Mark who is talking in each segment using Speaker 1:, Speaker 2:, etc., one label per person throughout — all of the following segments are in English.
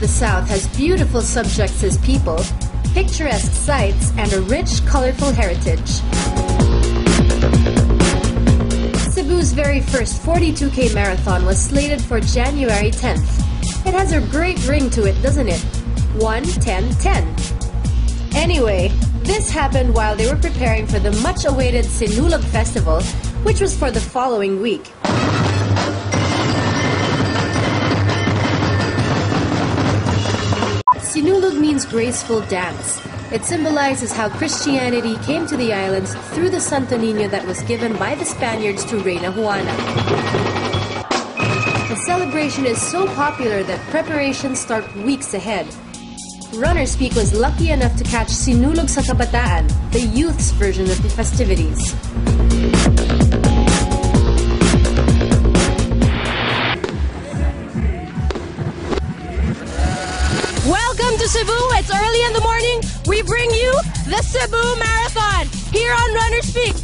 Speaker 1: the South has beautiful subjects as people, picturesque sights, and a rich, colorful heritage. Cebu's very first 42K marathon was slated for January 10th. It has a great ring to it, doesn't it? 1-10-10. Anyway, this happened while they were preparing for the much-awaited Sinulog Festival, which was for the following week. Sinulog means graceful dance. It symbolizes how Christianity came to the islands through the Santo Niño that was given by the Spaniards to Reina Juana. The celebration is so popular that preparations start weeks ahead. Runnerspeak was lucky enough to catch Sinulog sa Kabataan, the youth's version of the festivities.
Speaker 2: Welcome to Cebu. It's early in the morning. We bring you the Cebu Marathon here on Runnerspeak.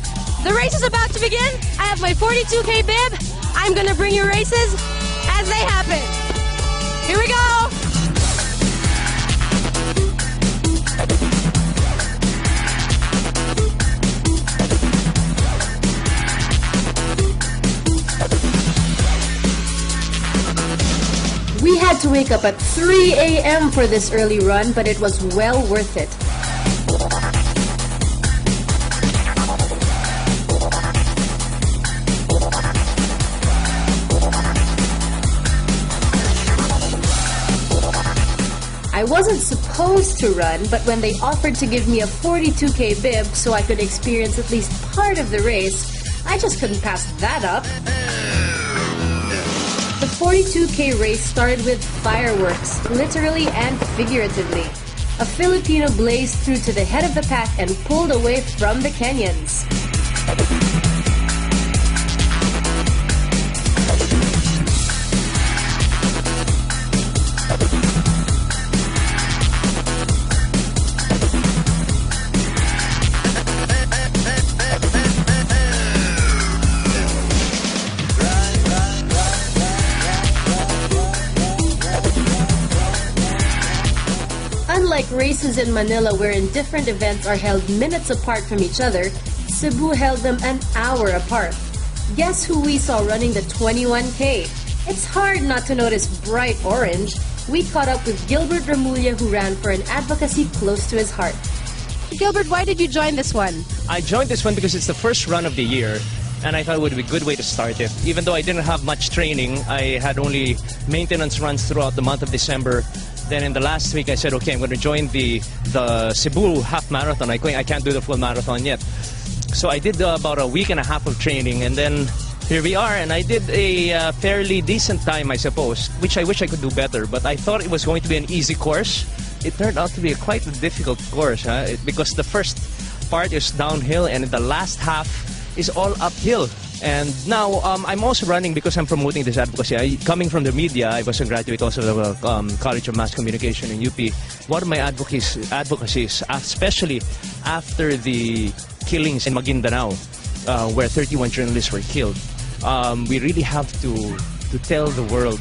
Speaker 2: The race is about to begin. I have my 42K bib. I'm going to bring you races as they happen. Here we go.
Speaker 1: We had to wake up at 3 a.m. for this early run, but it was well worth it. I wasn't supposed to run, but when they offered to give me a 42K bib so I could experience at least part of the race, I just couldn't pass that up. The 42K race started with fireworks, literally and figuratively. A Filipino blazed through to the head of the pack and pulled away from the Kenyans. Unlike races in Manila wherein different events are held minutes apart from each other, Cebu held them an hour apart. Guess who we saw running the 21K? It's hard not to notice bright orange. We caught up with Gilbert Remulla, who ran for an advocacy close to his heart.
Speaker 2: Gilbert, why did you join this one?
Speaker 3: I joined this one because it's the first run of the year, and I thought it would be a good way to start it. Even though I didn't have much training, I had only maintenance runs throughout the month of December. Then in the last week, I said, okay, I'm going to join the Cebu half marathon. I can't do the full marathon yet. So I did about a week and a half of training, and then here we are. And I did a fairly decent time, I suppose, which I wish I could do better. But I thought it was going to be an easy course. It turned out to be quite a difficult course, because the first part is downhill, and the last half is all uphill. And now I'm also running because I'm promoting this advocacy. Coming from the media, I was a graduate also of the College of Mass Communication in UP. One of my advocacies, especially after the killings in Maguindanao, where 31 journalists were killed, we really have to tell the world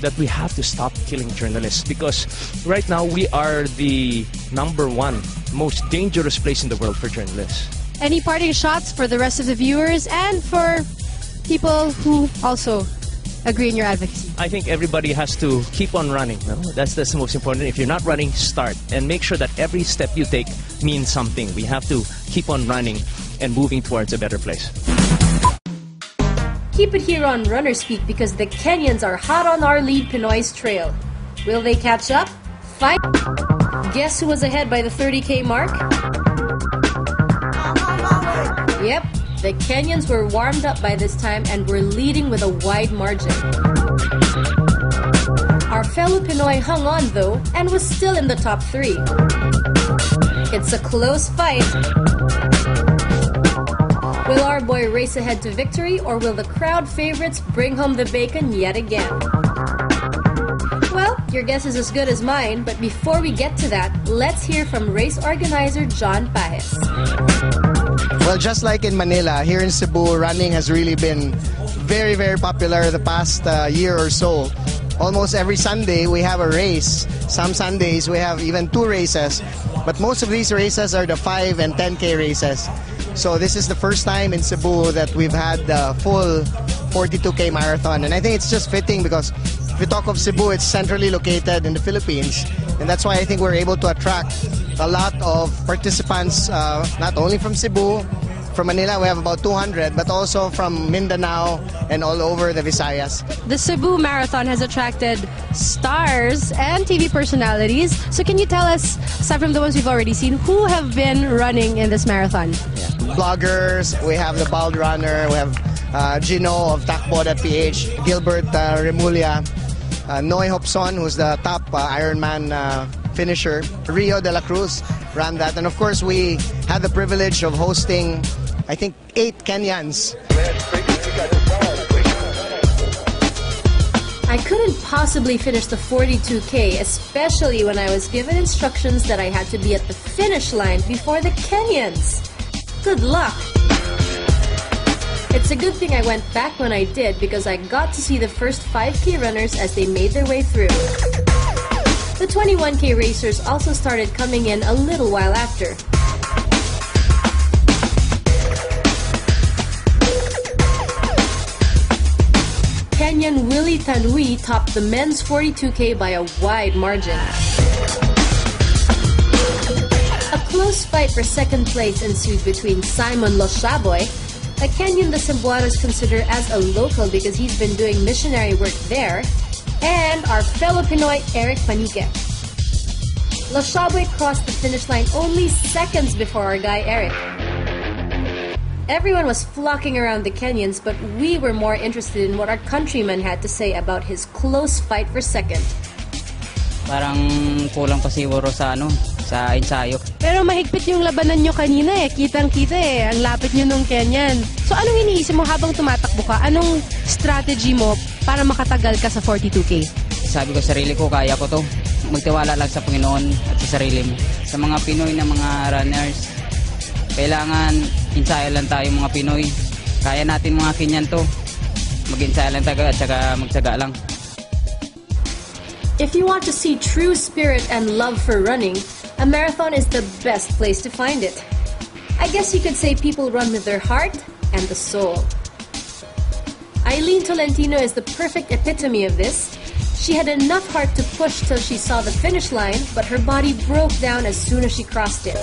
Speaker 3: that we have to stop killing journalists, because right now we are the #1 most dangerous place in the world for journalists.
Speaker 2: Any parting shots for the rest of the viewers and for people who also agree in your advocacy?
Speaker 3: I think everybody has to keep on running. No? That's the most important. If you're not running, start. And make sure that every step you take means something. We have to keep on running and moving towards a better place.
Speaker 1: Keep it here on Runnerspeak because the Kenyans are hot on our lead Pinoy's trail. Will they catch up? Fight! Guess who was ahead by the 30K mark? Yep, the Kenyans were warmed up by this time and were leading with a wide margin. Our fellow Pinoy hung on though and was still in the top 3. It's a close fight. Will our boy race ahead to victory, or will the crowd favorites bring home the bacon yet again? Well, your guess is as good as mine, but before we get to that, let's hear from race organizer John Paez.
Speaker 4: Well, just like in Manila, here in Cebu, running has really been very, very popular the past year or so. almost every Sunday we have a race. Some Sundays we have even 2 races. But most of these races are the 5 and 10K races. So this is the first time in Cebu that we've had the full 42K marathon. And I think it's just fitting because if you talk of Cebu, it's centrally located in the Philippines. And that's why I think we're able to attract a lot of participants, not only from Cebu. From Manila, we have about 200, but also from Mindanao and all over the Visayas.
Speaker 2: The Cebu Marathon has attracted stars and TV personalities. So can you tell us, aside from the ones we've already seen, who have been running in this marathon?
Speaker 4: Bloggers, we have the Bald Runner, we have Gino of Takbo.ph, Gilbert Remulla, Noy Hopson, who's the top Ironman finisher, Rio de la Cruz ran that. And of course, we had the privilege of hosting, I think, 8 Kenyans.
Speaker 1: I couldn't possibly finish the 42K, especially when I was given instructions that I had to be at the finish line before the Kenyans. Good luck! It's a good thing I went back when I did because I got to see the first 5K runners as they made their way through. The 21K racers also started coming in a little while after. Kenyan Willie Tanui topped the men's 42K by a wide margin. A close fight for second place ensued between Simon Loshaboy, a Kenyan the Cebuanos consider as a local because he's been doing missionary work there, and our fellow Pinoy Eric Panique. Loshaboy crossed the finish line only seconds before our guy Eric. Everyone was flocking around the Kenyans, but we were more interested in what our countryman had to say about his close fight for second.
Speaker 5: Parang kulang pa siguro sa ensayo.
Speaker 2: Pero mahigpit yung labanan nyo kanina eh. Kitang-kita eh. Ang lapit nyo nung Kenyan. So anong iniisip mo habang tumatakbo ka? Anong strategy mo para makatagal ka sa 42K?
Speaker 5: Sabi ko sarili ko, kaya ko to. Magtiwala lang sa Panginoon at sa sarili mo. Sa mga Pinoy na mga runners, kailangan ensayo lang tayo mga Pinoy. Kaya natin mga Kenyan to. Mag-ensayo lang tayo at saka magsaga lang.
Speaker 1: If you want to see true spirit and love for running, a marathon is the best place to find it. I guess you could say people run with their heart and the soul. Eileen Tolentino is the perfect epitome of this. She had enough heart to push till she saw the finish line, but her body broke down as soon as she crossed it.